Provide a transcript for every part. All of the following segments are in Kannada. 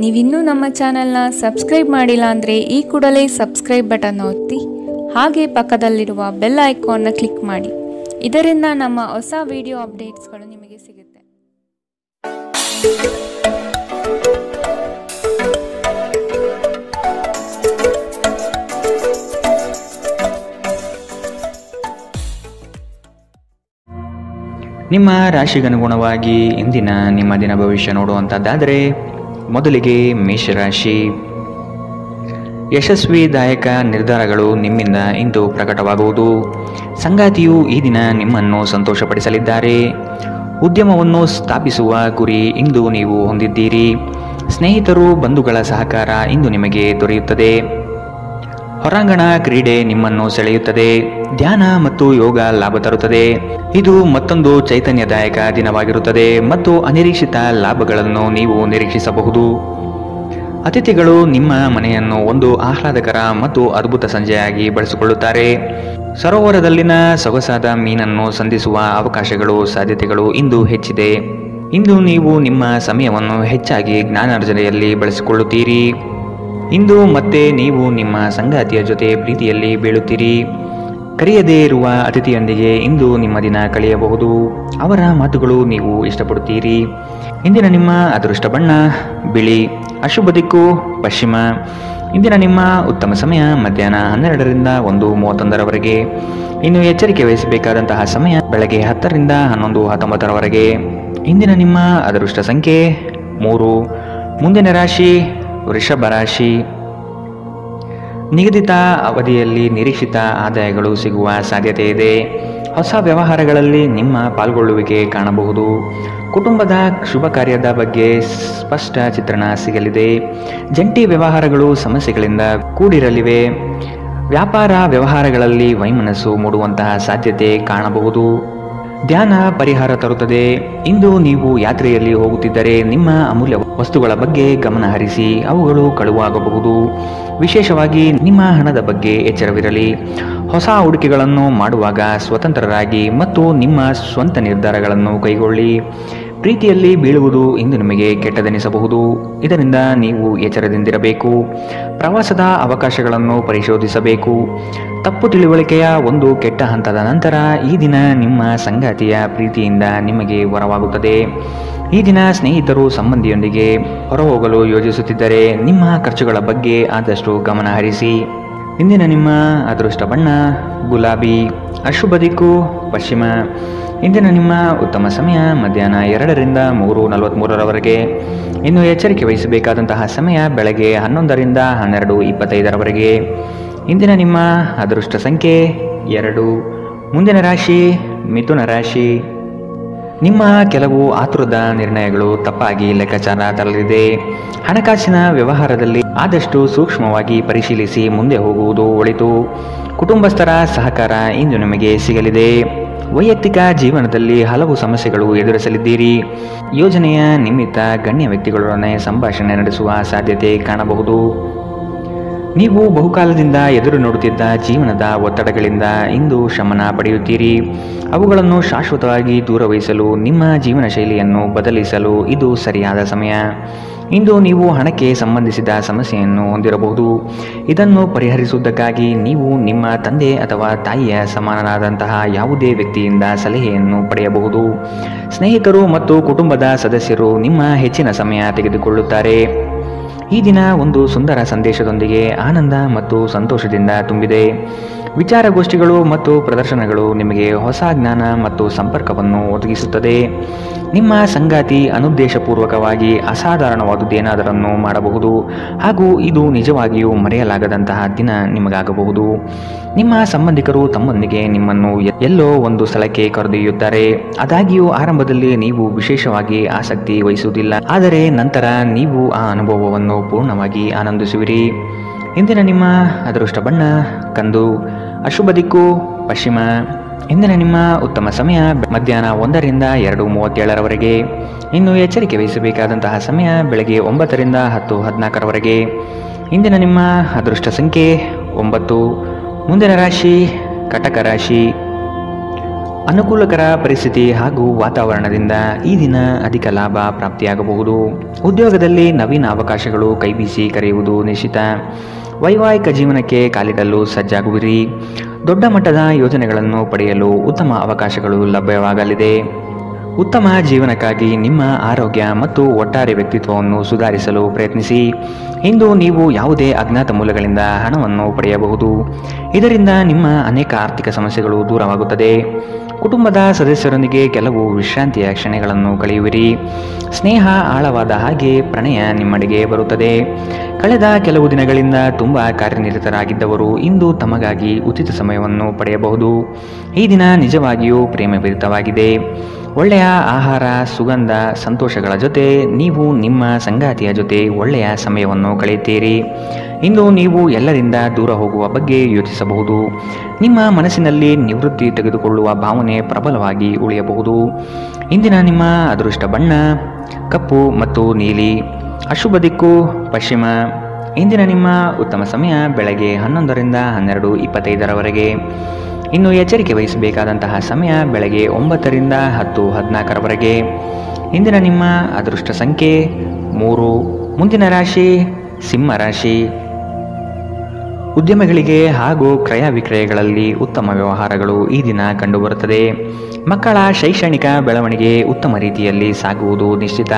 ನೀವಿನ್ನೂ ನಮ್ಮ ಚಾನೆಲ್ನ ಸಬ್ಸ್ಕ್ರೈಬ್ ಮಾಡಿಲ್ಲ ಅಂದರೆ ಈ ಕೂಡಲೇ ಸಬ್ಸ್ಕ್ರೈಬ್ ಬಟನ್ ಒತ್ತಿ ಹಾಗೆ ಪಕ್ಕದಲ್ಲಿರುವ ಬೆಲ್ ಐಕಾನ್ನ ಕ್ಲಿಕ್ ಮಾಡಿ. ಇದರಿಂದ ನಮ್ಮ ಹೊಸ ವಿಡಿಯೋ ಅಪ್ಡೇಟ್ಸ್ಗಳು ನಿಮಗೆ ಸಿಗುತ್ತೆ. ನಿಮ್ಮ ರಾಶಿಗನುಗುಣವಾಗಿ ಇಂದಿನ ನಿಮ್ಮ ದಿನ ಭವಿಷ್ಯ ನೋಡುವಂಥದ್ದಾದರೆ ಮೊದಲಿಗೆ ಮೇಷರಾಶಿ. ಯಶಸ್ವಿದಾಯಕ ನಿರ್ಧಾರಗಳು ನಿಮ್ಮಿಂದ ಇಂದು ಪ್ರಕಟವಾಗುವುದು. ಸಂಗಾತಿಯು ಈ ದಿನ ನಿಮ್ಮನ್ನು ಸಂತೋಷಪಡಿಸಲಿದ್ದಾರೆ. ಉದ್ಯಮವನ್ನು ಸ್ಥಾಪಿಸುವ ಗುರಿ ಇಂದು ನೀವು ಹೊಂದಿದ್ದೀರಿ. ಸ್ನೇಹಿತರು ಬಂಧುಗಳ ಸಹಕಾರ ಇಂದು ನಿಮಗೆ ದೊರೆಯುತ್ತದೆ. ಹೊರಾಂಗಣ ಕ್ರೀಡೆ ನಿಮ್ಮನ್ನು ಸೆಳೆಯುತ್ತದೆ. ಧ್ಯಾನ ಮತ್ತು ಯೋಗ ಲಾಭ ತರುತ್ತದೆ. ಇದು ಮತ್ತೊಂದು ಚೈತನ್ಯದಾಯಕ ದಿನವಾಗಿರುತ್ತದೆ ಮತ್ತು ಅನಿರೀಕ್ಷಿತ ಲಾಭಗಳನ್ನು ನೀವು ನಿರೀಕ್ಷಿಸಬಹುದು. ಅತಿಥಿಗಳು ನಿಮ್ಮ ಮನೆಯನ್ನು ಒಂದು ಆಹ್ಲಾದಕರ ಮತ್ತು ಅದ್ಭುತ ಸಂಜೆಯಾಗಿ ಬಳಸಿಕೊಳ್ಳುತ್ತಾರೆ. ಸರೋವರದಲ್ಲಿನ ಸೊಗಸಾದ ಮೀನನ್ನು ಸಂಧಿಸುವ ಅವಕಾಶಗಳು ಸಾಧ್ಯತೆಗಳು ಇಂದು ಹೆಚ್ಚಿದೆ. ಇಂದು ನೀವು ನಿಮ್ಮ ಸಮಯವನ್ನು ಹೆಚ್ಚಾಗಿ ಜ್ಞಾನಾರ್ಜನೆಯಲ್ಲಿ ಬಳಸಿಕೊಳ್ಳುತ್ತೀರಿ. ಇಂದು ಮತ್ತೆ ನೀವು ನಿಮ್ಮ ಸಂಗಾತಿಯ ಜೊತೆ ಪ್ರೀತಿಯಲ್ಲಿ ಬೀಳುತ್ತೀರಿ. ಕರೆಯದೇ ಇರುವ ಅತಿಥಿಯೊಂದಿಗೆ ಇಂದು ನಿಮ್ಮ ದಿನ ಕಳೆಯಬಹುದು. ಅವರ ಮಾತುಗಳು ನೀವು ಇಷ್ಟಪಡುತ್ತೀರಿ. ಇಂದಿನ ನಿಮ್ಮ ಅದೃಷ್ಟ ಬಣ್ಣ ಬಿಳಿ. ಅಶುಭ ದಿಕ್ಕು ಪಶ್ಚಿಮ. ಇಂದಿನ ನಿಮ್ಮ ಉತ್ತಮ ಸಮಯ ಮಧ್ಯಾಹ್ನ 12ರಿಂದ 1:31ರವರೆಗೆ. ಇನ್ನು ಎಚ್ಚರಿಕೆ ವಹಿಸಬೇಕಾದಂತಹ ಸಮಯ ಬೆಳಗ್ಗೆ 10ರಿಂದ 11:19ರವರೆಗೆ. ಇಂದಿನ ನಿಮ್ಮ ಅದೃಷ್ಟ ಸಂಖ್ಯೆ 3. ಮುಂದಿನ ರಾಶಿ ವೃಷಭ ರಾಶಿ. ನಿಗದಿತ ಅವಧಿಯಲ್ಲಿ ನಿರೀಕ್ಷಿತ ಆದಾಯಗಳು ಸಿಗುವ ಸಾಧ್ಯತೆ ಇದೆ. ಹೊಸ ವ್ಯವಹಾರಗಳಲ್ಲಿ ನಿಮ್ಮ ಪಾಲ್ಗೊಳ್ಳುವಿಕೆ ಕಾಣಬಹುದು. ಕುಟುಂಬದ ಶುಭ ಕಾರ್ಯದ ಬಗ್ಗೆ ಸ್ಪಷ್ಟ ಚಿತ್ರಣ ಸಿಗಲಿದೆ. ಜಂಟಿ ವ್ಯವಹಾರಗಳು ಸಮಸ್ಯೆಗಳಿಂದ ಕೂಡಿರಲಿವೆ. ವ್ಯಾಪಾರ ವ್ಯವಹಾರಗಳಲ್ಲಿ ವೈಮನಸ್ಸು ಮೂಡುವಂತಹ ಸಾಧ್ಯತೆ ಕಾಣಬಹುದು. ಧ್ಯಾನ ಪರಿಹಾರ ತರುತ್ತದೆ. ಇಂದು ನೀವು ಯಾತ್ರೆಯಲ್ಲಿ ಹೋಗುತ್ತಿದ್ದರೆ ನಿಮ್ಮ ಅಮೂಲ್ಯ ವಸ್ತುಗಳ ಬಗ್ಗೆ ಗಮನ ಹರಿಸಿ. ಅವುಗಳು ಕಳುವಾಗಬಹುದು. ವಿಶೇಷವಾಗಿ ನಿಮ್ಮ ಹಣದ ಬಗ್ಗೆ ಎಚ್ಚರವಿರಲಿ. ಹೊಸ ಹೂಡಿಕೆಗಳನ್ನು ಮಾಡುವಾಗ ಸ್ವತಂತ್ರರಾಗಿ ಮತ್ತು ನಿಮ್ಮ ಸ್ವಂತ ನಿರ್ಧಾರಗಳನ್ನು ಕೈಗೊಳ್ಳಿ. ಪ್ರೀತಿಯಲ್ಲಿ ಬೀಳುವುದು ಇಂದು ನಿಮಗೆ ಕೆಟ್ಟದೆನಿಸಬಹುದು. ಇದರಿಂದ ನೀವು ಎಚ್ಚರದಿಂದಿರಬೇಕು. ಪ್ರವಾಸದ ಅವಕಾಶಗಳನ್ನು ಪರಿಶೋಧಿಸಬೇಕು. ತಪ್ಪು ತಿಳುವಳಿಕೆಯ ಒಂದು ಕೆಟ್ಟ ಹಂತದ ನಂತರ ಈ ದಿನ ನಿಮ್ಮ ಸಂಗಾತಿಯ ಪ್ರೀತಿಯಿಂದ ನಿಮಗೆ ವರವಾಗುತ್ತದೆ. ಈ ದಿನ ಸ್ನೇಹಿತರು ಸಂಬಂಧಿಯೊಂದಿಗೆ ಹೊರಹೋಗಲು ಯೋಜಿಸುತ್ತಿದ್ದರೆ ನಿಮ್ಮ ಖರ್ಚುಗಳ ಬಗ್ಗೆ ಆದಷ್ಟು ಗಮನ ಹರಿಸಿ. ಇಂದಿನ ನಿಮ್ಮ ಅದೃಷ್ಟ ಬಣ್ಣ ಗುಲಾಬಿ. ಅಶುಭ ದಿಕ್ಕು ಪಶ್ಚಿಮ. ಇಂದಿನ ನಿಮ್ಮ ಉತ್ತಮ ಸಮಯ ಮಧ್ಯಾಹ್ನ 2ರಿಂದ 3:43ರವರೆಗೆ. ಇನ್ನು ಎಚ್ಚರಿಕೆ ವಹಿಸಬೇಕಾದಂತಹ ಸಮಯ ಬೆಳಗ್ಗೆ 11ರಿಂದ 12:25ರವರೆಗೆ. ಇಂದಿನ ನಿಮ್ಮ ಅದೃಷ್ಟ ಸಂಖ್ಯೆ 2. ಮುಂದಿನ ರಾಶಿ ಮಿಥುನ ರಾಶಿ. ನಿಮ್ಮ ಕೆಲವು ಆತುರದ ನಿರ್ಣಯಗಳು ತಪ್ಪಾಗಿ ಲೆಕ್ಕಾಚಾರ ತರಲಿದೆ. ಹಣಕಾಸಿನ ವ್ಯವಹಾರದಲ್ಲಿ ಆದಷ್ಟು ಸೂಕ್ಷ್ಮವಾಗಿ ಪರಿಶೀಲಿಸಿ ಮುಂದೆ ಹೋಗುವುದು ಒಳಿತು. ಕುಟುಂಬಸ್ಥರ ಸಹಕಾರ ಇಂದು ನಿಮಗೆ ಸಿಗಲಿದೆ. ವೈಯಕ್ತಿಕ ಜೀವನದಲ್ಲಿ ಹಲವು ಸಮಸ್ಯೆಗಳು ಎದುರಿಸಲಿದ್ದೀರಿ. ಯೋಜನೆಯ ನಿಮಿತ್ತ ಗಣ್ಯ ವ್ಯಕ್ತಿಗಳೊಡನೆ ಸಂಭಾಷಣೆ ನಡೆಸುವ ಸಾಧ್ಯತೆ ಕಾಣಬಹುದು. ನೀವು ಬಹುಕಾಲದಿಂದ ಎದುರು ನೋಡುತ್ತಿದ್ದ ಜೀವನದ ಒತ್ತಡಗಳಿಂದ ಇಂದು ಶಮನ ಪಡೆಯುತ್ತೀರಿ. ಅವುಗಳನ್ನು ಶಾಶ್ವತವಾಗಿ ದೂರವಹಿಸಲು ನಿಮ್ಮ ಜೀವನ ಶೈಲಿಯನ್ನು ಬದಲಿಸಲು ಇದು ಸರಿಯಾದ ಸಮಯ. ಇಂದು ನೀವು ಹಣಕ್ಕೆ ಸಂಬಂಧಿಸಿದ ಸಮಸ್ಯೆಯನ್ನು ಹೊಂದಿರಬಹುದು. ಇದನ್ನು ಪರಿಹರಿಸುವುದಕ್ಕಾಗಿ ನೀವು ನಿಮ್ಮ ತಂದೆ ಅಥವಾ ತಾಯಿಯ ಸಮಾನನಾದಂತಹ ಯಾವುದೇ ವ್ಯಕ್ತಿಯಿಂದ ಸಲಹೆಯನ್ನು ಪಡೆಯಬಹುದು. ಸ್ನೇಹಿತರು ಮತ್ತು ಕುಟುಂಬದ ಸದಸ್ಯರು ನಿಮ್ಮ ಹೆಚ್ಚಿನ ಸಮಯ ತೆಗೆದುಕೊಳ್ಳುತ್ತಾರೆ. ಈ ದಿನ ಒಂದು ಸುಂದರ ಸಂದೇಶದೊಂದಿಗೆ ಆನಂದ ಮತ್ತು ಸಂತೋಷದಿಂದ ತುಂಬಿದೆ. ವಿಚಾರಗೋಷ್ಠಿಗಳು ಮತ್ತು ಪ್ರದರ್ಶನಗಳು ನಿಮಗೆ ಹೊಸ ಜ್ಞಾನ ಮತ್ತು ಸಂಪರ್ಕವನ್ನು ಒದಗಿಸುತ್ತದೆ. ನಿಮ್ಮ ಸಂಗಾತಿ ಅನುದ್ದೇಶಪೂರ್ವಕವಾಗಿ ಅಸಾಧಾರಣವಾದುದೇನಾದರನ್ನು ಮಾಡಬಹುದು ಹಾಗೂ ಇದು ನಿಜವಾಗಿಯೂ ಮರೆಯಲಾಗದಂತಹ ದಿನ ನಿಮಗಾಗಬಹುದು. ನಿಮ್ಮ ಸಂಬಂಧಿಕರು ತಮ್ಮೊಂದಿಗೆ ನಿಮ್ಮನ್ನು ಎಲ್ಲೋ ಒಂದು ಸ್ಥಳಕ್ಕೆ ಕರೆದೊಯ್ಯುತ್ತಾರೆ. ಆದಾಗ್ಯೂ ಆರಂಭದಲ್ಲಿ ನೀವು ವಿಶೇಷವಾಗಿ ಆಸಕ್ತಿ ವಹಿಸುವುದಿಲ್ಲ, ಆದರೆ ನಂತರ ನೀವು ಆ ಅನುಭವವನ್ನು ಪೂರ್ಣವಾಗಿ ಆನಂದಿಸುವಿರಿ. ಇಂದಿನ ನಿಮ್ಮ ಅದೃಷ್ಟ ಬಣ್ಣ ಕಂದು. ಅಶುಭ ದಿಕ್ಕು ಪಶ್ಚಿಮ. ಇಂದಿನ ನಿಮ್ಮ ಉತ್ತಮ ಸಮಯ ಮಧ್ಯಾಹ್ನ 1ರಿಂದ 2:37ರವರೆಗೆ. ಇನ್ನು ಎಚ್ಚರಿಕೆ ವಹಿಸಬೇಕಾದಂತಹ ಸಮಯ ಬೆಳಗ್ಗೆ 9ರಿಂದ 10:14ರವರೆಗೆ. ಇಂದಿನ ನಿಮ್ಮ ಅದೃಷ್ಟ ಸಂಖ್ಯೆ 9. ಮುಂದಿನ ರಾಶಿ ಕಟಕ ರಾಶಿ. ಅನುಕೂಲಕರ ಪರಿಸ್ಥಿತಿ ಹಾಗೂ ವಾತಾವರಣದಿಂದ ಈ ದಿನ ಅಧಿಕ ಲಾಭ ಪ್ರಾಪ್ತಿಯಾಗಬಹುದು. ಉದ್ಯೋಗದಲ್ಲಿ ನವೀನ ಅವಕಾಶಗಳು ಕೈಬೀಸಿ ಕರೆಯುವುದು ನಿಶ್ಚಿತ. ವೈವಾಹಿಕ ಜೀವನಕ್ಕೆ ಕಾಲಿಡಲು ಸಜ್ಜಾಗುವಿರಿ. ದೊಡ್ಡ ಮಟ್ಟದ ಯೋಜನೆಗಳನ್ನು ಪಡೆಯಲು ಉತ್ತಮ ಅವಕಾಶಗಳು ಲಭ್ಯವಾಗಲಿದೆ. ಉತ್ತಮ ಜೀವನಕ್ಕಾಗಿ ನಿಮ್ಮ ಆರೋಗ್ಯ ಮತ್ತು ಒಟ್ಟಾರೆ ವ್ಯಕ್ತಿತ್ವವನ್ನು ಸುಧಾರಿಸಲು ಪ್ರಯತ್ನಿಸಿ. ಇಂದು ನೀವು ಯಾವುದೇ ಅಜ್ಞಾತ ಮೂಲಗಳಿಂದ ಹಣವನ್ನು ಪಡೆಯಬಹುದು. ಇದರಿಂದ ನಿಮ್ಮ ಅನೇಕ ಆರ್ಥಿಕ ಸಮಸ್ಯೆಗಳು ದೂರವಾಗುತ್ತದೆ. ಕುಟುಂಬದ ಸದಸ್ಯರೊಂದಿಗೆ ಕೆಲವು ವಿಶ್ರಾಂತಿಯ ಕ್ಷಣಗಳನ್ನು ಕಳೆಯುವಿರಿ. ಸ್ನೇಹ ಆಳವಾದ ಹಾಗೆ ಪ್ರಣಯ ನಿಮ್ಮಡೆಗೆ ಬರುತ್ತದೆ. ಕಳೆದ ಕೆಲವು ದಿನಗಳಿಂದ ತುಂಬ ಕಾರ್ಯನಿರತರಾಗಿದ್ದವರು ಇಂದು ತಮಗಾಗಿ ಉಚಿತ ಸಮಯವನ್ನು ಪಡೆಯಬಹುದು. ಈ ದಿನ ನಿಜವಾಗಿಯೂ ಪ್ರೇಮಭರಿತವಾಗಿದೆ. ಒಳ್ಳೆಯ ಆಹಾರ, ಸುಗಂಧ, ಸಂತೋಷಗಳ ಜೊತೆ ನೀವು ನಿಮ್ಮ ಸಂಗಾತಿಯ ಜೊತೆ ಒಳ್ಳೆಯ ಸಮಯವನ್ನು ಕಳೆಯುತ್ತೀರಿ. ಇಂದು ನೀವು ಎಲ್ಲರಿಂದ ದೂರ ಹೋಗುವ ಬಗ್ಗೆ ಯೋಚಿಸಬಹುದು. ನಿಮ್ಮ ಮನಸ್ಸಿನಲ್ಲಿ ನಿವೃತ್ತಿ ತೆಗೆದುಕೊಳ್ಳುವ ಭಾವನೆ ಪ್ರಬಲವಾಗಿ ಉಳಿಯಬಹುದು. ಇಂದಿನ ನಿಮ್ಮ ಅದೃಷ್ಟ ಬಣ್ಣ ಕಪ್ಪು ಮತ್ತು ನೀಲಿ. ಅಶುಭ ದಿಕ್ಕು ಪಶ್ಚಿಮ. ಇಂದಿನ ನಿಮ್ಮ ಉತ್ತಮ ಸಮಯ ಬೆಳಗ್ಗೆ 11ರಿಂದ 12:25ರವರೆಗೆ. ಇನ್ನು ಎಚ್ಚರಿಕೆ ವಹಿಸಬೇಕಾದಂತಹ ಸಮಯ ಬೆಳಗ್ಗೆ 9ರಿಂದ 10:14ರವರೆಗೆ. ಇಂದಿನ ನಿಮ್ಮ ಅದೃಷ್ಟ ಸಂಖ್ಯೆ 3. ಮುಂದಿನ ರಾಶಿ ಸಿಂಹ ರಾಶಿ. ಉದ್ಯಮಿಗಳಿಗೆ ಹಾಗೂ ಕ್ರಯ ವಿಕ್ರಯಗಳಲ್ಲಿ ಉತ್ತಮ ವ್ಯವಹಾರಗಳು ಈ ದಿನ ಕಂಡುಬರುತ್ತದೆ. ಮಕ್ಕಳ ಶೈಕ್ಷಣಿಕ ಬೆಳವಣಿಗೆ ಉತ್ತಮ ರೀತಿಯಲ್ಲಿ ಸಾಗುವುದು ನಿಶ್ಚಿತ.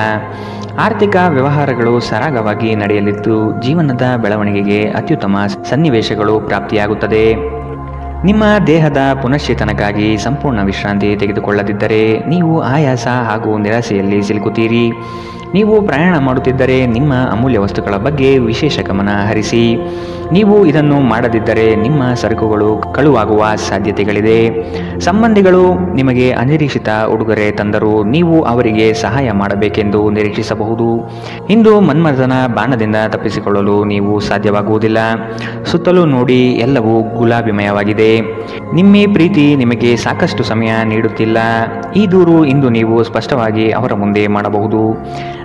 ಆರ್ಥಿಕ ವ್ಯವಹಾರಗಳು ಸರಾಗವಾಗಿ ನಡೆಯಲಿದ್ದು ಜೀವನದ ಬೆಳವಣಿಗೆಗೆ ಅತ್ಯುತ್ತಮ ಸನ್ನಿವೇಶಗಳು ಪ್ರಾಪ್ತಿಯಾಗುತ್ತದೆ. ನಿಮ್ಮ ದೇಹದ ಪುನಶ್ಚೇತನಕ್ಕಾಗಿ ಸಂಪೂರ್ಣ ವಿಶ್ರಾಂತಿ ತೆಗೆದುಕೊಳ್ಳದಿದ್ದರೆ ನೀವು ಆಯಾಸ ಹಾಗೂ ನಿರಾಸೆಯಲ್ಲಿ ಸಿಲುಕುತ್ತೀರಿ. ನೀವು ಪ್ರಯಾಣ ಮಾಡುತ್ತಿದ್ದರೆ ನಿಮ್ಮ ಅಮೂಲ್ಯ ವಸ್ತುಗಳ ಬಗ್ಗೆ ವಿಶೇಷ ಗಮನ ಹರಿಸಿ. ನೀವು ಇದನ್ನು ಮಾಡದಿದ್ದರೆ ನಿಮ್ಮ ಸರಕುಗಳು ಕಳುವಾಗುವ ಸಾಧ್ಯತೆಗಳಿದೆ. ಸಂಬಂಧಿಗಳು ನಿಮಗೆ ಅನಿರೀಕ್ಷಿತ ಉಡುಗೊರೆ ತಂದರೂ ನೀವು ಅವರಿಗೆ ಸಹಾಯ ಮಾಡಬೇಕೆಂದು ನಿರೀಕ್ಷಿಸಬಹುದು. ಇಂದು ಮನ್ಮಥನ ಬಾಣದಿಂದ ತಪ್ಪಿಸಿಕೊಳ್ಳಲು ನೀವು ಸಾಧ್ಯವಾಗುವುದಿಲ್ಲ. ಸುತ್ತಲೂ ನೋಡಿ, ಎಲ್ಲವೂ ಗುಲಾಬಿಮಯವಾಗಿದೆ. ನಿಮ್ಮ ಪ್ರೀತಿ ನಿಮಗೆ ಸಾಕಷ್ಟು ಸಮಯ ನೀಡುತ್ತಿಲ್ಲ. ಈ ದೂರು ಇಂದು ನೀವು ಸ್ಪಷ್ಟವಾಗಿ ಅವರ ಮುಂದೆ ಮಾಡಬಹುದು.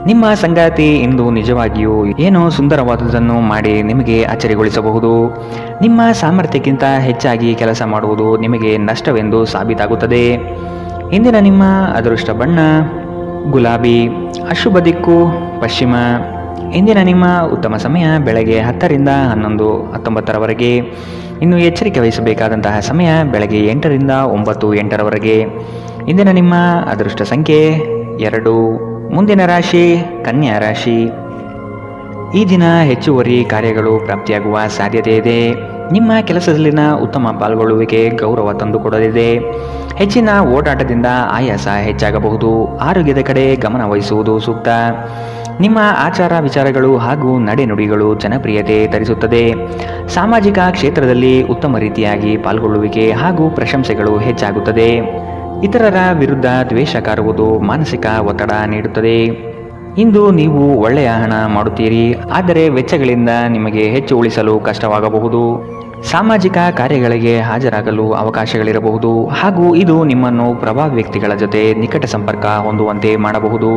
ನಿಮ್ಮ ಸಂಗಾತಿ ಇಂದು ನಿಜವಾಗಿಯೂ ಏನೋ ಸುಂದರವಾದುದನ್ನು ಮಾಡಿ ನಿಮಗೆ ಅಚ್ಚರಿಗೊಳಿಸಬಹುದು. ನಿಮ್ಮ ಸಾಮರ್ಥ್ಯಕ್ಕಿಂತ ಹೆಚ್ಚಾಗಿ ಕೆಲಸ ಮಾಡುವುದು ನಿಮಗೆ ನಷ್ಟವೆಂದು ಸಾಬೀತಾಗುತ್ತದೆ. ಇಂದಿನ ನಿಮ್ಮ ಅದೃಷ್ಟ ಬಣ್ಣ ಗುಲಾಬಿ. ಅಶುಭ ದಿಕ್ಕು ಪಶ್ಚಿಮ. ಇಂದಿನ ನಿಮ್ಮ ಉತ್ತಮ ಸಮಯ ಬೆಳಗ್ಗೆ 10ರಿಂದ 11:19ರವರೆಗೆ. ಇನ್ನು ಎಚ್ಚರಿಕೆ ವಹಿಸಬೇಕಾದಂತಹ ಸಮಯ ಬೆಳಗ್ಗೆ 8ರಿಂದ 9:08ರವರೆಗೆ. ಇಂದಿನ ನಿಮ್ಮ ಅದೃಷ್ಟ ಸಂಖ್ಯೆ 2. ಮುಂದಿನ ರಾಶಿ ಕನ್ಯಾ ರಾಶಿ. ಈ ದಿನ ಹೆಚ್ಚುವರಿ ಕಾರ್ಯಗಳು ಪ್ರಾಪ್ತಿಯಾಗುವ ಸಾಧ್ಯತೆ ಇದೆ. ನಿಮ್ಮ ಕೆಲಸದಲ್ಲಿನ ಉತ್ತಮ ಪಾಲ್ಗೊಳ್ಳುವಿಕೆ ಗೌರವ ತಂದುಕೊಡಲಿದೆ. ಹೆಚ್ಚಿನ ಓಡಾಟದಿಂದ ಆಯಾಸ ಹೆಚ್ಚಾಗಬಹುದು. ಆರೋಗ್ಯದ ಕಡೆ ಗಮನ ವಹಿಸುವುದು ಸೂಕ್ತ. ನಿಮ್ಮ ಆಚಾರ ವಿಚಾರಗಳು ಹಾಗೂ ನಡೆನುಡಿಗಳು ಜನಪ್ರಿಯತೆ ತರಿಸುತ್ತದೆ. ಸಾಮಾಜಿಕ ಕ್ಷೇತ್ರದಲ್ಲಿ ಉತ್ತಮ ರೀತಿಯಾಗಿ ಪಾಲ್ಗೊಳ್ಳುವಿಕೆ ಹಾಗೂ ಪ್ರಶಂಸೆಗಳು ಹೆಚ್ಚಾಗುತ್ತದೆ. ಇತರರ ವಿರುದ್ಧ ದ್ವೇಷ ಕಾರುವುದು ಮಾನಸಿಕ ಒತ್ತಡ ನೀಡುತ್ತದೆ. ಇಂದು ನೀವು ಒಳ್ಳೆಯ ಹಣ ಮಾಡುತ್ತೀರಿ, ಆದರೆ ವೆಚ್ಚಗಳಿಂದ ನಿಮಗೆ ಹೆಚ್ಚು ಉಳಿಸಲು ಕಷ್ಟವಾಗಬಹುದು. ಸಾಮಾಜಿಕ ಕಾರ್ಯಗಳಿಗೆ ಹಾಜರಾಗಲು ಅವಕಾಶಗಳಿರಬಹುದು ಹಾಗೂ ಇದು ನಿಮ್ಮನ್ನು ಪ್ರಭಾವಿ ವ್ಯಕ್ತಿಗಳ ಜೊತೆ ನಿಕಟ ಸಂಪರ್ಕ ಹೊಂದುವಂತೆ ಮಾಡಬಹುದು.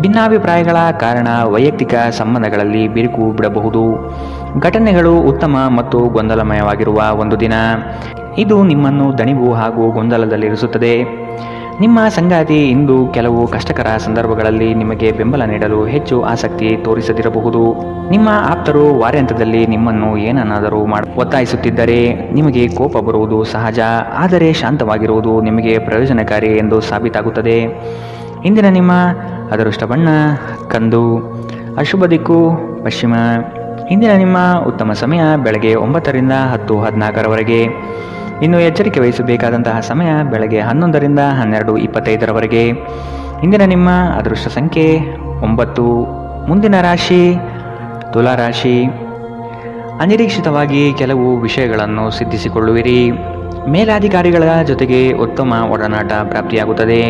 ಭಿನ್ನಾಭಿಪ್ರಾಯಗಳ ಕಾರಣ ವೈಯಕ್ತಿಕ ಸಂಬಂಧಗಳಲ್ಲಿ ಬಿರುಕು ಬಿಡಬಹುದು. ಘಟನೆಗಳು ಉತ್ತಮ ಮತ್ತು ಗೊಂದಲಮಯವಾಗಿರುವ ಒಂದು ದಿನ. ಇದು ನಿಮ್ಮನ್ನು ದಣಿವು ಹಾಗೂ ಗೊಂದಲದಲ್ಲಿರಿಸುತ್ತದೆ. ನಿಮ್ಮ ಸಂಗಾತಿ ಇಂದು ಕೆಲವು ಕಷ್ಟಕರ ಸಂದರ್ಭಗಳಲ್ಲಿ ನಿಮಗೆ ಬೆಂಬಲ ನೀಡಲು ಹೆಚ್ಚು ಆಸಕ್ತಿ ತೋರಿಸದಿರಬಹುದು. ನಿಮ್ಮ ಆಪ್ತರು ವಾರಾಂತ್ಯದಲ್ಲಿ ನಿಮ್ಮನ್ನು ಏನನ್ನಾದರೂ ಒತ್ತಾಯಿಸುತ್ತಿದ್ದರೆ ನಿಮಗೆ ಕೋಪ ಬರುವುದು ಸಹಜ, ಆದರೆ ಶಾಂತವಾಗಿರುವುದು ನಿಮಗೆ ಪ್ರಯೋಜನಕಾರಿ ಎಂದು ಸಾಬೀತಾಗುತ್ತದೆ. ಇಂದಿನ ನಿಮ್ಮ ಅದೃಷ್ಟ ಬಣ್ಣ ಕಂದು. ಅಶುಭ ದಿಕ್ಕು ಪಶ್ಚಿಮ. ಇಂದಿನ ನಿಮ್ಮ ಉತ್ತಮ ಸಮಯ ಬೆಳಗ್ಗೆ 9ರಿಂದ 10:14ರವರೆಗೆ. ಇನ್ನು ಎಚ್ಚರಿಕೆ ವಹಿಸಬೇಕಾದಂತಹ ಸಮಯ ಬೆಳಗ್ಗೆ 11ರಿಂದ 12:25ರವರೆಗೆ. ಇಂದಿನ ನಿಮ್ಮ ಅದೃಷ್ಟ ಸಂಖ್ಯೆ 9. ಮುಂದಿನ ರಾಶಿ ತುಲಾ ರಾಶಿ. ಅನಿರೀಕ್ಷಿತವಾಗಿ ಕೆಲವು ವಿಷಯಗಳನ್ನು ಸಿದ್ಧಿಸಿಕೊಳ್ಳುವಿರಿ. ಮೇಲಾಧಿಕಾರಿಗಳ ಜೊತೆಗೆ ಉತ್ತಮ ಒಡನಾಟ ಪ್ರಾಪ್ತಿಯಾಗುತ್ತದೆ.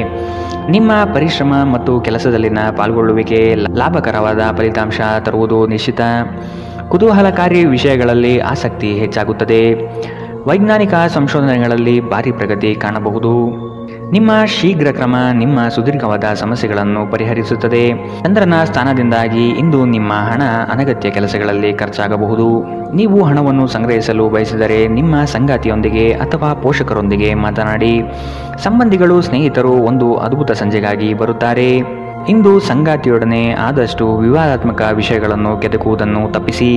ನಿಮ್ಮ ಪರಿಶ್ರಮ ಮತ್ತು ಕೆಲಸದಲ್ಲಿನ ಪಾಲ್ಗೊಳ್ಳುವಿಕೆ ಲಾಭಕರವಾದ ಫಲಿತಾಂಶ ತರುವುದು ನಿಶ್ಚಿತ. ಕುತೂಹಲಕಾರಿ ವಿಷಯಗಳಲ್ಲಿ ಆಸಕ್ತಿ ಹೆಚ್ಚಾಗುತ್ತದೆ. ವೈಜ್ಞಾನಿಕ ಸಂಶೋಧನೆಗಳಲ್ಲಿ ಭಾರಿ ಪ್ರಗತಿ ಕಾಣಬಹುದು. ನಿಮ್ಮ ಶೀಘ್ರ ಕ್ರಮ ನಿಮ್ಮ ಸುದೀರ್ಘವಾದ ಸಮಸ್ಯೆಗಳನ್ನು ಪರಿಹರಿಸುತ್ತದೆ. ಚಂದ್ರನ ಸ್ಥಾನದಿಂದಾಗಿ ಇಂದು ನಿಮ್ಮ ಹಣ ಅನಗತ್ಯ ಕೆಲಸಗಳಲ್ಲಿ ಖರ್ಚಾಗಬಹುದು. ನೀವು ಹಣವನ್ನು ಸಂಗ್ರಹಿಸಲು ಬಯಸಿದರೆ ನಿಮ್ಮ ಸಂಗಾತಿಯೊಂದಿಗೆ ಅಥವಾ ಪೋಷಕರೊಂದಿಗೆ ಮಾತನಾಡಿ. ಸಂಬಂಧಿಗಳು, ಸ್ನೇಹಿತರು ಒಂದು ಅದ್ಭುತ ಸಂಜೆಗಾಗಿ ಬರುತ್ತಾರೆ. ಇಂದು ಸಂಗಾತಿಯೊಡನೆ ಆದಷ್ಟು ವಿವಾದಾತ್ಮಕ ವಿಷಯಗಳನ್ನು ಕೆದಕುವುದನ್ನು ತಪ್ಪಿಸಿ.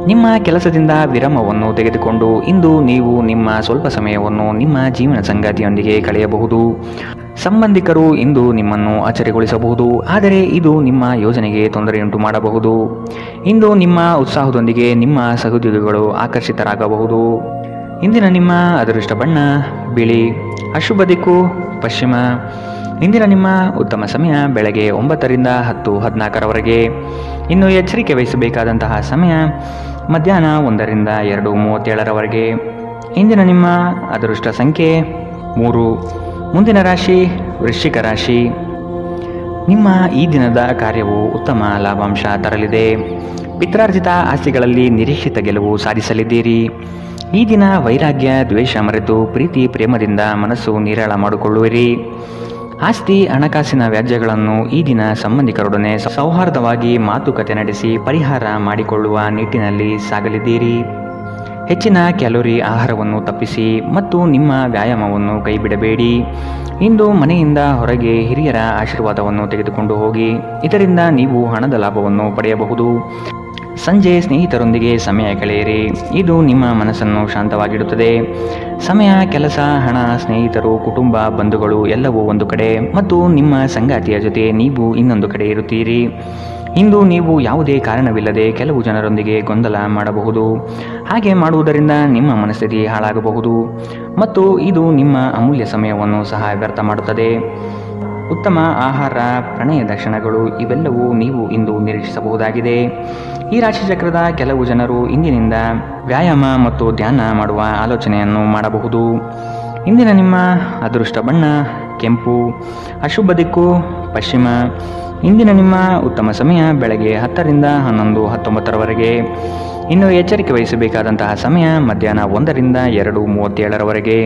ನಿಮ್ಮ ಕೆಲಸದಿಂದ ವಿರಾಮವನ್ನು ತೆಗೆದುಕೊಂಡು ಇಂದು ನೀವು ನಿಮ್ಮ ಸ್ವಲ್ಪ ಸಮಯವನ್ನು ನಿಮ್ಮ ಜೀವನ ಸಂಗಾತಿಯೊಂದಿಗೆ ಕಳೆಯಬಹುದು. ಸಂಬಂಧಿಕರು ಇಂದು ನಿಮ್ಮನ್ನು ಅಚ್ಚರಿಗೊಳಿಸಬಹುದು, ಆದರೆ ಇದು ನಿಮ್ಮ ಯೋಜನೆಗೆ ತೊಂದರೆಯುಂಟು ಮಾಡಬಹುದು. ಇಂದು ನಿಮ್ಮ ಉತ್ಸಾಹದೊಂದಿಗೆ ನಿಮ್ಮ ಸಹೋದ್ಯೋಗಿಗಳು ಆಕರ್ಷಿತರಾಗಬಹುದು. ಇಂದಿನ ನಿಮ್ಮ ಅದೃಷ್ಟ ಬಣ್ಣ ಬಿಳಿ. ಅಶುಭ ದಿಕ್ಕು ಪಶ್ಚಿಮ. ಇಂದಿನ ನಿಮ್ಮ ಉತ್ತಮ ಸಮಯ ಬೆಳಗ್ಗೆ 9 ರಿಂದ 10:14 ಇನ್ನು ಎಚ್ಚರಿಕೆ ವಹಿಸಬೇಕಾದಂತಹ ಸಮಯ ಮಧ್ಯಾಹ್ನ 1 ರಿಂದ 2:37 ಇಂದಿನ ನಿಮ್ಮ ಅದೃಷ್ಟ ಸಂಖ್ಯೆ 3. ಮುಂದಿನ ರಾಶಿ ವೃಶ್ಚಿಕ ರಾಶಿ. ನಿಮ್ಮ ಈ ದಿನದ ಕಾರ್ಯವು ಉತ್ತಮ ಲಾಭಾಂಶ ತರಲಿದೆ. ಪಿತ್ರಾರ್ಜಿತ ಆಸ್ತಿಗಳಲ್ಲಿ ನಿರೀಕ್ಷಿತ ಗೆಲುವು ಸಾಧಿಸಲಿದ್ದೀರಿ. ಈ ದಿನ ವೈರಾಗ್ಯ ದ್ವೇಷ ಮರೆತು ಪ್ರೀತಿ ಪ್ರೇಮದಿಂದ ಮನಸ್ಸು ನಿರಾಳ ಮಾಡಿಕೊಳ್ಳುವಿರಿ. ಆಸ್ತಿ ಹಣಕಾಸಿನ ವ್ಯಾಜ್ಯಗಳನ್ನು ಈ ದಿನ ಸಂಬಂಧಿಕರೊಡನೆ ಸೌಹಾರ್ದವಾಗಿ ಮಾತುಕತೆ ನಡೆಸಿ ಪರಿಹಾರ ಮಾಡಿಕೊಳ್ಳುವ ನಿಟ್ಟಿನಲ್ಲಿ ಸಾಗಲಿದ್ದೀರಿ. ಹೆಚ್ಚಿನ ಕ್ಯಾಲೋರಿ ಆಹಾರವನ್ನು ತಪ್ಪಿಸಿ ಮತ್ತು ನಿಮ್ಮ ವ್ಯಾಯಾಮವನ್ನು ಕೈಬಿಡಬೇಡಿ. ಇಂದು ಮನೆಯಿಂದ ಹೊರಗೆ ಹಿರಿಯರ ಆಶೀರ್ವಾದವನ್ನು ತೆಗೆದುಕೊಂಡು ಹೋಗಿ, ಇದರಿಂದ ನೀವು ಹಣದ ಲಾಭವನ್ನು ಪಡೆಯಬಹುದು. ಸಂಜೆ ಸ್ನೇಹಿತರೊಂದಿಗೆ ಸಮಯ ಕಳೆಯಿರಿ, ಇದು ನಿಮ್ಮ ಮನಸ್ಸನ್ನು ಶಾಂತವಾಗಿಡುತ್ತದೆ. ಸಮಯ, ಕೆಲಸ, ಹಣ, ಸ್ನೇಹಿತರು, ಕುಟುಂಬ, ಬಂಧುಗಳು ಎಲ್ಲವೂ ಒಂದು ಕಡೆ ಮತ್ತು ನಿಮ್ಮ ಸಂಗಾತಿಯ ಜೊತೆ ನೀವು ಇನ್ನೊಂದು ಕಡೆ ಇರುತ್ತೀರಿ. ಇಂದು ನೀವು ಯಾವುದೇ ಕಾರಣವಿಲ್ಲದೆ ಕೆಲವು ಜನರೊಂದಿಗೆ ಗೊಂದಲ ಮಾಡಬಹುದು. ಹಾಗೆ ಮಾಡುವುದರಿಂದ ನಿಮ್ಮ ಮನಸ್ಥಿತಿ ಹಾಳಾಗಬಹುದು ಮತ್ತು ಇದು ನಿಮ್ಮ ಅಮೂಲ್ಯ ಸಮಯವನ್ನು ಸಹ ವ್ಯರ್ಥ ಮಾಡುತ್ತದೆ. ಉತ್ತಮ ಆಹಾರ, ಪ್ರಣಯದ ಕ್ಷಣಗಳು ಇವೆಲ್ಲವೂ ನೀವು ಇಂದು ನಿರೀಕ್ಷಿಸಬಹುದಾಗಿದೆ. ಈ ರಾಶಿಚಕ್ರದ ಕೆಲವು ಜನರು ಇಂದಿನಿಂದ ವ್ಯಾಯಾಮ ಮತ್ತು ಧ್ಯಾನ ಮಾಡುವ ಆಲೋಚನೆಯನ್ನು ಮಾಡಬಹುದು. ಇಂದಿನ ನಿಮ್ಮ ಅದೃಷ್ಟ ಬಣ್ಣ ಕೆಂಪು. ಅಶುಭ ದಿಕ್ಕು ಪಶ್ಚಿಮ. ಇಂದಿನ ನಿಮ್ಮ ಉತ್ತಮ ಸಮಯ ಬೆಳಗ್ಗೆ 10 ರಿಂದ 11:19 ಇನ್ನು ಎಚ್ಚರಿಕೆ ವಹಿಸಬೇಕಾದಂತಹ ಸಮಯ ಮಧ್ಯಾಹ್ನ 1 ರಿಂದ 2:37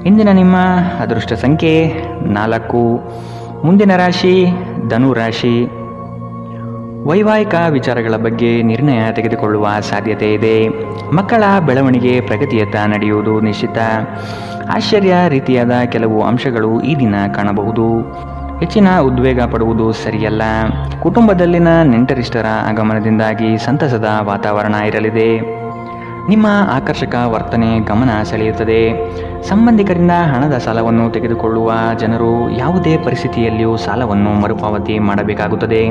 ಇಂದಿನ ನಿಮ್ಮ ಅದೃಷ್ಟ ಸಂಖ್ಯೆ 4. ಮುಂದಿನ ರಾಶಿ ಧನು ರಾಶಿ. ವೈವಾಹಿಕ ವಿಚಾರಗಳ ಬಗ್ಗೆ ನಿರ್ಣಯ ತೆಗೆದುಕೊಳ್ಳುವ ಸಾಧ್ಯತೆ ಇದೆ. ಮಕ್ಕಳ ಬೆಳವಣಿಗೆ ಪ್ರಗತಿಯತ್ತ ನಡೆಯುವುದು ನಿಶ್ಚಿತ. ಆಶ್ಚರ್ಯ ರೀತಿಯಾದ ಕೆಲವು ಅಂಶಗಳು ಈ ದಿನ ಕಾಣಬಹುದು. ಹೆಚ್ಚಿನ ಉದ್ವೇಗ ಪಡುವುದು ಸರಿಯಲ್ಲ. ಕುಟುಂಬದಲ್ಲಿನ ನೆಂಟರಿಷ್ಟರ ಆಗಮನದಿಂದಾಗಿ ಸಂತಸದ ವಾತಾವರಣ ಇರಲಿದೆ. ನಿಮ್ಮ ಆಕರ್ಷಕ ವರ್ತನೆ ಗಮನ ಸೆಳೆಯುತ್ತದೆ. ಸಂಬಂಧಿಕರಿಂದ ಹಣದ ಸಾಲವನ್ನು ತೆಗೆದುಕೊಳ್ಳುವ ಜನರು ಯಾವುದೇ ಪರಿಸ್ಥಿತಿಯಲ್ಲಿಯೂ ಸಾಲವನ್ನು ಮರುಪಾವತಿ ಮಾಡಬೇಕಾಗುತ್ತದೆ.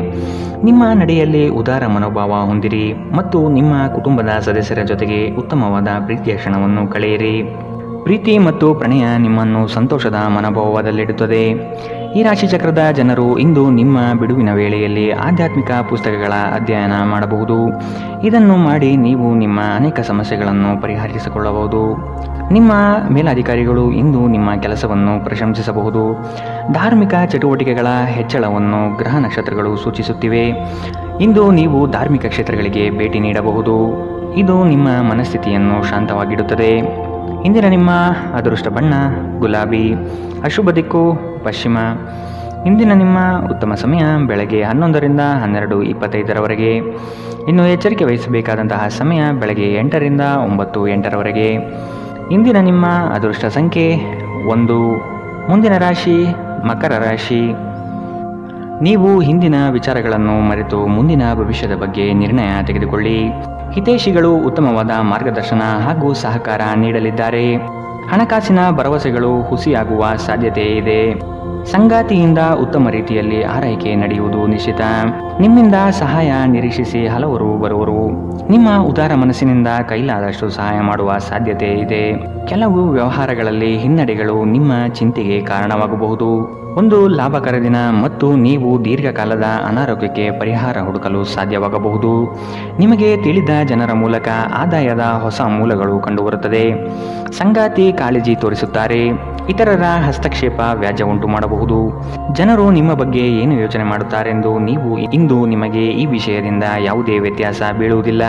ನಿಮ್ಮ ನಡೆಯಲ್ಲಿ ಉದಾರ ಮನೋಭಾವ ಹೊಂದಿರಿ ಮತ್ತು ನಿಮ್ಮ ಕುಟುಂಬದ ಸದಸ್ಯರ ಜೊತೆಗೆ ಉತ್ತಮವಾದ ಪ್ರೀತಿಯ ಕ್ಷಣವನ್ನು ಕಳೆಯಿರಿ. ಪ್ರೀತಿ ಮತ್ತು ಪ್ರಣಯ ನಿಮ್ಮನ್ನು ಸಂತೋಷದ ಮನೋಭಾವದಲ್ಲಿಡುತ್ತದೆ. ಈ ರಾಶಿಚಕ್ರದ ಜನರು ಇಂದು ನಿಮ್ಮ ಬಿಡುವಿನ ವೇಳೆಯಲ್ಲಿ ಆಧ್ಯಾತ್ಮಿಕ ಪುಸ್ತಕಗಳ ಅಧ್ಯಯನ ಮಾಡಬಹುದು. ಇದನ್ನು ಮಾಡಿ ನೀವು ನಿಮ್ಮ ಅನೇಕ ಸಮಸ್ಯೆಗಳನ್ನು ಪರಿಹರಿಸಿಕೊಳ್ಳಬಹುದು. ನಿಮ್ಮ ಮೇಲಧಿಕಾರಿಗಳು ಇಂದು ನಿಮ್ಮ ಕೆಲಸವನ್ನು ಪ್ರಶಂಸಿಸಬಹುದು. ಧಾರ್ಮಿಕ ಚಟುವಟಿಕೆಗಳ ಹೆಚ್ಚಳವನ್ನು ಗ್ರಹ ನಕ್ಷತ್ರಗಳು ಸೂಚಿಸುತ್ತಿವೆ. ಇಂದು ನೀವು ಧಾರ್ಮಿಕ ಕ್ಷೇತ್ರಗಳಿಗೆ ಭೇಟಿ ನೀಡಬಹುದು. ಇದು ನಿಮ್ಮ ಮನಸ್ಥಿತಿಯನ್ನು ಶಾಂತವಾಗಿಡುತ್ತದೆ. ಇಂದಿನ ನಿಮ್ಮ ಅದೃಷ್ಟ ಬಣ್ಣ ಗುಲಾಬಿ. ಅಶುಭ ದಿಕ್ಕು ಪಶ್ಚಿಮ. ಇಂದಿನ ನಿಮ್ಮ ಉತ್ತಮ ಸಮಯ ಬೆಳಗ್ಗೆ 11 ರಿಂದ 12:25 ಇನ್ನು ಎಚ್ಚರಿಕೆ ವಹಿಸಬೇಕಾದಂತಹ ಸಮಯ ಬೆಳಗ್ಗೆ 8 ರಿಂದ 9:08 ಇಂದಿನ ನಿಮ್ಮ ಅದೃಷ್ಟ ಸಂಖ್ಯೆ 1. ಮುಂದಿನ ರಾಶಿ ಮಕರ ರಾಶಿ. ನೀವು ಹಿಂದಿನ ವಿಚಾರಗಳನ್ನು ಮರೆತು ಮುಂದಿನ ಭವಿಷ್ಯದ ಬಗ್ಗೆ ನಿರ್ಣಯ ತೆಗೆದುಕೊಳ್ಳಿ. ಹಿತೈಷಿಗಳು ಉತ್ತಮವಾದ ಮಾರ್ಗದರ್ಶನ ಹಾಗೂ ಸಹಕಾರ ನೀಡಲಿದ್ದಾರೆ. ಹಣಕಾಸಿನ ಭರವಸೆಗಳು ಹುಸಿಯಾಗುವ ಸಾಧ್ಯತೆ ಇದೆ. ಸಂಗಾತಿಯಿಂದ ಉತ್ತಮ ರೀತಿಯಲ್ಲಿ ಆರೈಕೆ ನಡೆಯುವುದು ನಿಶ್ಚಿತ. ನಿಮ್ಮಿಂದ ಸಹಾಯ ನಿರೀಕ್ಷಿಸಿ ಹಲವರು ಬರುವರು. ನಿಮ್ಮ ಉದಾರ ಮನಸ್ಸಿನಿಂದ ಕೈಲಾದಷ್ಟು ಸಹಾಯ ಮಾಡುವ ಸಾಧ್ಯತೆ ಇದೆ. ಕೆಲವು ವ್ಯವಹಾರಗಳಲ್ಲಿ ಹಿನ್ನಡೆಗಳು ನಿಮ್ಮ ಚಿಂತೆಗೆ ಕಾರಣವಾಗಬಹುದು. ಒಂದು ಲಾಭಕರ ದಿನ ಮತ್ತು ನೀವು ದೀರ್ಘಕಾಲದ ಅನಾರೋಗ್ಯಕ್ಕೆ ಪರಿಹಾರ ಹುಡುಕಲು ಸಾಧ್ಯವಾಗಬಹುದು. ನಿಮಗೆ ತಿಳಿದ ಜನರ ಮೂಲಕ ಆದಾಯದ ಹೊಸ ಮೂಲಗಳು ಕಂಡುಬರುತ್ತದೆ. ಸಂಗಾತಿ ಕಾಳಜಿ ತೋರಿಸುತ್ತಾರೆ. ಇತರರ ಹಸ್ತಕ್ಷೇಪ ವ್ಯಾಜ್ಯ ಉಂಟು ಮಾಡಬಹುದು. ಜನರು ನಿಮ್ಮ ಬಗ್ಗೆ ಏನು ಯೋಚನೆ ಮಾಡುತ್ತಾರೆಂದು ನೀವು ಇಂದು ನಿಮಗೆ ಈ ವಿಷಯದಿಂದ ಯಾವುದೇ ವ್ಯತ್ಯಾಸ ಬೀಳುವುದಿಲ್ಲ.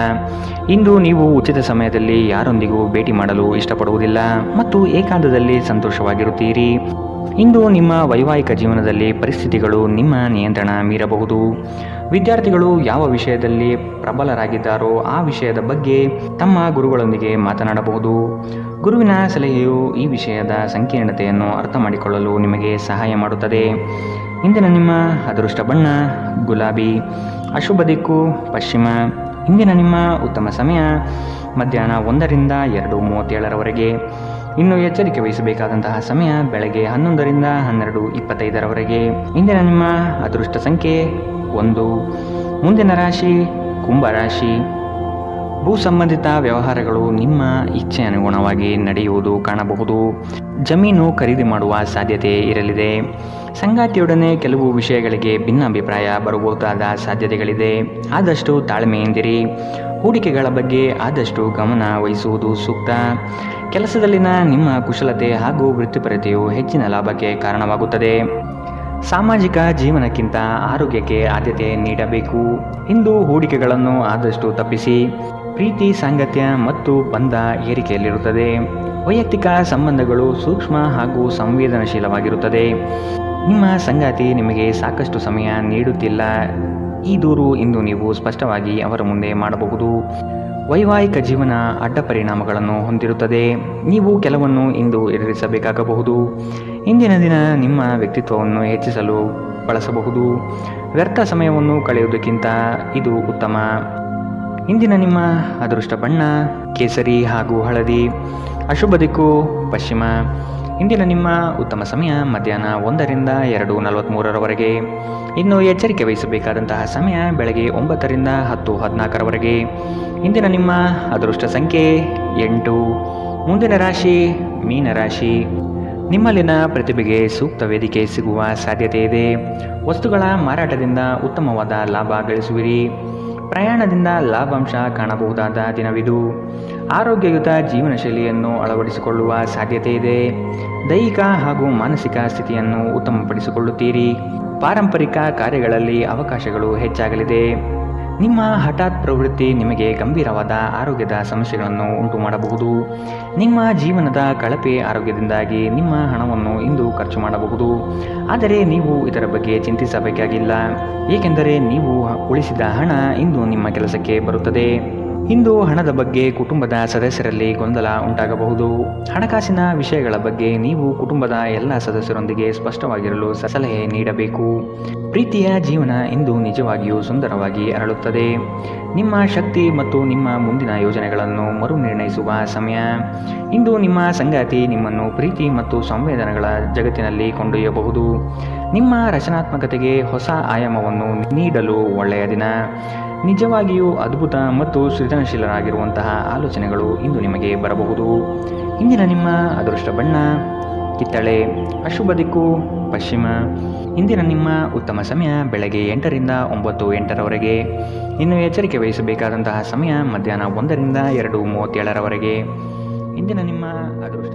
ಇಂದು ನೀವು ಉಚಿತ ಸಮಯದಲ್ಲಿ ಯಾರೊಂದಿಗೂ ಭೇಟಿ ಮಾಡಲು ಇಷ್ಟಪಡುವುದಿಲ್ಲ ಮತ್ತು ಏಕಾಂತದಲ್ಲಿ ಸಂತೋಷವಾಗಿರುತ್ತೀರಿ. ಇಂದು ನಿಮ್ಮ ವೈವಾಹಿಕ ಜೀವನದಲ್ಲಿ ಪರಿಸ್ಥಿತಿಗಳು ನಿಮ್ಮ ನಿಯಂತ್ರಣ ಮೀರಬಹುದು. ವಿದ್ಯಾರ್ಥಿಗಳು ಯಾವ ವಿಷಯದಲ್ಲಿ ಪ್ರಬಲರಾಗಿದ್ದಾರೋ ಆ ವಿಷಯದ ಬಗ್ಗೆ ತಮ್ಮ ಗುರುಗಳೊಂದಿಗೆ ಮಾತನಾಡಬಹುದು. ಗುರುವಿನ ಸಲಹೆಯು ಈ ವಿಷಯದ ಸಂಕೀರ್ಣತೆಯನ್ನು ಅರ್ಥ ಮಾಡಿಕೊಳ್ಳಲು ನಿಮಗೆ ಸಹಾಯ ಮಾಡುತ್ತದೆ. ಇಂದಿನ ನಿಮ್ಮ ಅದೃಷ್ಟ ಬಣ್ಣ ಗುಲಾಬಿ, ಅಶುಭ ದಿಕ್ಕು ಪಶ್ಚಿಮ. ಇಂದಿನ ನಿಮ್ಮ ಉತ್ತಮ ಸಮಯ ಮಧ್ಯಾಹ್ನ 1ರಿಂದ 2:37ರವರೆಗೆ. ಇನ್ನು ಎಚ್ಚರಿಕೆ ವಹಿಸಬೇಕಾದಂತಹ ಸಮಯ ಬೆಳಗ್ಗೆ 11ರಿಂದ 12:25ರವರೆಗೆ. ಇಂದಿನ ನಿಮ್ಮ ಅದೃಷ್ಟ ಸಂಖ್ಯೆ 1. ಮುಂದಿನ ರಾಶಿ ಕುಂಭರಾಶಿ. ಭೂ ಸಂಬಂಧಿತ ವ್ಯವಹಾರಗಳು ನಿಮ್ಮ ಇಚ್ಛೆ ಅನುಗುಣವಾಗಿ ನಡೆಯುವುದು ಕಾಣಬಹುದು. ಜಮೀನು ಖರೀದಿ ಮಾಡುವ ಸಾಧ್ಯತೆ ಇರಲಿದೆ. ಸಂಗಾತಿಯೊಡನೆ ಕೆಲವು ವಿಷಯಗಳಿಗೆ ಭಿನ್ನಾಭಿಪ್ರಾಯ ಬರಬಹುದಾದ ಸಾಧ್ಯತೆಗಳಿದೆ. ಆದಷ್ಟು ತಾಳ್ಮೆಯಿಂದಿರಿ. ಹೂಡಿಕೆಗಳ ಬಗ್ಗೆ ಆದಷ್ಟು ಗಮನ ವಹಿಸುವುದು ಸೂಕ್ತ. ಕೆಲಸದಲ್ಲಿನ ನಿಮ್ಮ ಕುಶಲತೆ ಹಾಗೂ ವೃತ್ತಿಪರತೆಯು ಹೆಚ್ಚಿನ ಲಾಭಕ್ಕೆ ಕಾರಣವಾಗುತ್ತದೆ. ಸಾಮಾಜಿಕ ಜೀವನಕ್ಕಿಂತ ಆರೋಗ್ಯಕ್ಕೆ ಆದ್ಯತೆ ನೀಡಬೇಕು. ಇಂದು ಹೂಡಿಕೆಗಳನ್ನು ಆದಷ್ಟು ತಪ್ಪಿಸಿ. ಪ್ರೀತಿ ಸಾಂಗತ್ಯ ಮತ್ತು ಬಂಧ ಏರಿಕೆಯಲ್ಲಿರುತ್ತದೆ. ವೈಯಕ್ತಿಕ ಸಂಬಂಧಗಳು ಸೂಕ್ಷ್ಮ ಹಾಗೂ ಸಂವೇದನಶೀಲವಾಗಿರುತ್ತದೆ. ನಿಮ್ಮ ಸಂಗಾತಿ ನಿಮಗೆ ಸಾಕಷ್ಟು ಸಮಯ ನೀಡುತ್ತಿಲ್ಲ. ಈ ದೂರು ಇಂದು ನೀವು ಸ್ಪಷ್ಟವಾಗಿ ಅವರ ಮುಂದೆ ಮಾಡಬಹುದು. ವೈವಾಹಿಕ ಜೀವನ ಅಡ್ಡ ಪರಿಣಾಮಗಳನ್ನು ಹೊಂದಿರುತ್ತದೆ. ನೀವು ಕೆಲವನ್ನು ಇಂದು ಎದುರಿಸಬೇಕಾಗಬಹುದು. ಇಂದಿನ ದಿನ ನಿಮ್ಮ ವ್ಯಕ್ತಿತ್ವವನ್ನು ಹೆಚ್ಚಿಸಲು ಬಳಸಬಹುದು. ವ್ಯರ್ಥ ಸಮಯವನ್ನು ಕಳೆಯುವುದಕ್ಕಿಂತ ಇದು ಉತ್ತಮ. ಇಂದಿನ ನಿಮ್ಮ ಅದೃಷ್ಟ ಬಣ್ಣ ಕೇಸರಿ ಹಾಗೂ ಹಳದಿ, ಅಶುಭ ದಿಕ್ಕು ಪಶ್ಚಿಮ. ಇಂದಿನ ನಿಮ್ಮ ಉತ್ತಮ ಸಮಯ ಮಧ್ಯಾಹ್ನ 1ರಿಂದ 2:43ರವರೆಗೆ. ಇನ್ನು ಎಚ್ಚರಿಕೆ ವಹಿಸಬೇಕಾದಂತಹ ಸಮಯ ಬೆಳಗ್ಗೆ 9ರಿಂದ 10:14ರವರೆಗೆ. ಇಂದಿನ ನಿಮ್ಮ ಅದೃಷ್ಟ ಸಂಖ್ಯೆ 8. ಮುಂದಿನ ರಾಶಿ ಮೀನರಾಶಿ. ನಿಮ್ಮಲ್ಲಿನ ಪ್ರತಿಭೆಗೆ ಸೂಕ್ತ ವೇದಿಕೆ ಸಿಗುವ ಸಾಧ್ಯತೆ ಇದೆ. ವಸ್ತುಗಳ ಮಾರಾಟದಿಂದ ಉತ್ತಮವಾದ ಲಾಭ ಗಳಿಸುವಿರಿ. ಪ್ರಯಾಣದಿಂದ ಲಾಭಾಂಶ ಕಾಣಬಹುದಾದ ದಿನವಿದು. ಆರೋಗ್ಯಯುತ ಜೀವನ ಶೈಲಿಯನ್ನು ಅಳವಡಿಸಿಕೊಳ್ಳುವ ಸಾಧ್ಯತೆ ಇದೆ. ದೈಹಿಕ ಹಾಗೂ ಮಾನಸಿಕ ಸ್ಥಿತಿಯನ್ನು ಉತ್ತಮಪಡಿಸಿಕೊಳ್ಳುತ್ತೀರಿ. ಪಾರಂಪರಿಕ ಕಾರ್ಯಗಳಲ್ಲಿ ಅವಕಾಶಗಳು ಹೆಚ್ಚಾಗಲಿದೆ. ನಿಮ್ಮ ಹಠಾತ್ ಪ್ರವೃತ್ತಿ ನಿಮಗೆ ಗಂಭೀರವಾದ ಆರೋಗ್ಯದ ಸಮಸ್ಯೆಗಳನ್ನು ಉಂಟು ಮಾಡಬಹುದು. ನಿಮ್ಮ ಜೀವನದ ಕಳಪೆ ಆರೋಗ್ಯದಿಂದಾಗಿ ನಿಮ್ಮ ಹಣವನ್ನು ಇಂದು ಖರ್ಚು ಮಾಡಬಹುದು. ಆದರೆ ನೀವು ಇದರ ಬಗ್ಗೆ ಚಿಂತಿಸಬೇಕಾಗಿಲ್ಲ, ಏಕೆಂದರೆ ನೀವು ಉಳಿಸಿದ ಹಣ ಇಂದು ನಿಮ್ಮ ಕೆಲಸಕ್ಕೆ ಬರುತ್ತದೆ. ಇಂದು ಹಣದ ಬಗ್ಗೆ ಕುಟುಂಬದ ಸದಸ್ಯರಲ್ಲಿ ಗೊಂದಲ ಉಂಟಾಗಬಹುದು. ಹಣಕಾಸಿನ ವಿಷಯಗಳ ಬಗ್ಗೆ ನೀವು ಕುಟುಂಬದ ಎಲ್ಲ ಸದಸ್ಯರೊಂದಿಗೆ ಸ್ಪಷ್ಟವಾಗಿರಲು ಸಲಹೆ ನೀಡಬೇಕು. ಪ್ರೀತಿಯ ಜೀವನ ಇಂದು ನಿಜವಾಗಿಯೂ ಸುಂದರವಾಗಿ ಅರಳುತ್ತದೆ. ನಿಮ್ಮ ಶಕ್ತಿ ಮತ್ತು ನಿಮ್ಮ ಮುಂದಿನ ಯೋಜನೆಗಳನ್ನು ಮರುನಿರ್ಣಯಿಸುವ ಸಮಯ. ಇಂದು ನಿಮ್ಮ ಸಂಗಾತಿ ನಿಮ್ಮನ್ನು ಪ್ರೀತಿ ಮತ್ತು ಸಂವೇದನೆಗಳ ಜಗತ್ತಿನಲ್ಲಿ ಕೊಂಡೊಯ್ಯಬಹುದು. ನಿಮ್ಮ ರಚನಾತ್ಮಕತೆಗೆ ಹೊಸ ಆಯಾಮವನ್ನು ನೀಡಲು ಒಳ್ಳೆಯ ದಿನ. ನಿಜವಾಗಿಯೂ ಅದ್ಭುತ ಮತ್ತು ಸೃಜನಶೀಲರಾಗಿರುವಂತಹ ಆಲೋಚನೆಗಳು ಇಂದು ನಿಮಗೆ ಬರಬಹುದು. ಇಂದಿನ ನಿಮ್ಮ ಅದೃಷ್ಟ ಬಣ್ಣ ಕಿತ್ತಳೆ, ಅಶುಭ ದಿಕ್ಕು ಪಶ್ಚಿಮ. ಇಂದಿನ ನಿಮ್ಮ ಉತ್ತಮ ಸಮಯ ಬೆಳಗ್ಗೆ 8ರಿಂದ 9:08ರವರೆಗೆ. ಇನ್ನು ಎಚ್ಚರಿಕೆ ವಹಿಸಬೇಕಾದಂತಹ ಸಮಯ ಮಧ್ಯಾಹ್ನ 1ರಿಂದ 2:37ರವರೆಗೆ. ಇಂದಿನ ನಿಮ್ಮ ಅದೃಷ್ಟ